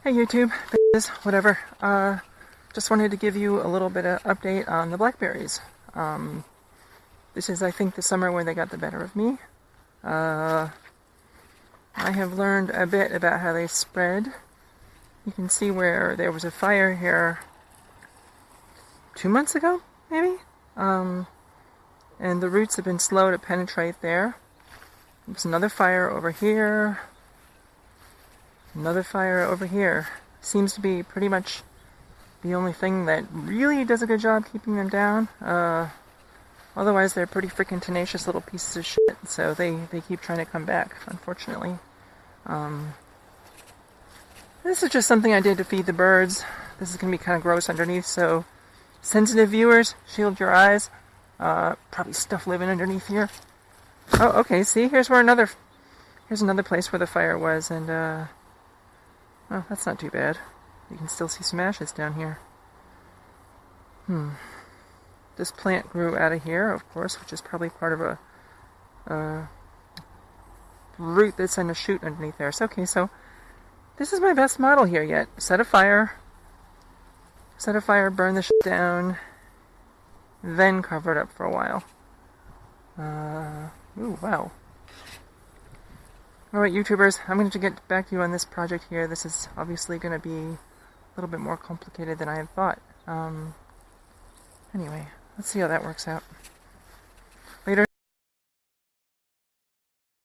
Hey YouTube, bitches, whatever. Just wanted to give you a little bit of update on the Blackberries. This is, I think, the summer when they got the better of me. I have learned a bit about how they spread. You can see where there was a fire here 2 months ago, maybe? And the roots have been slow to penetrate there. There's another fire over here. Another fire over here. Seems to be pretty much the only thing that really does a good job keeping them down. Otherwise, they're pretty freaking tenacious little pieces of shit, so they keep trying to come back, unfortunately. This is just something I did to feed the birds. This is going to be kind of gross underneath, so sensitive viewers, shield your eyes. Probably stuff living underneath here. Oh, okay, see, here's another place where the fire was, and oh, that's not too bad. You can still see some ashes down here. This plant grew out of here, of course, which is probably part of a root that's in a shoot underneath there. So, okay, so this is my best model here yet. Set a fire, burn the shit down, then cover it up for a while. Ooh, wow. Alright, YouTubers, I'm going to get back to you on this project here. This is obviously going to be a little bit more complicated than I had thought. Anyway, let's see how that works out.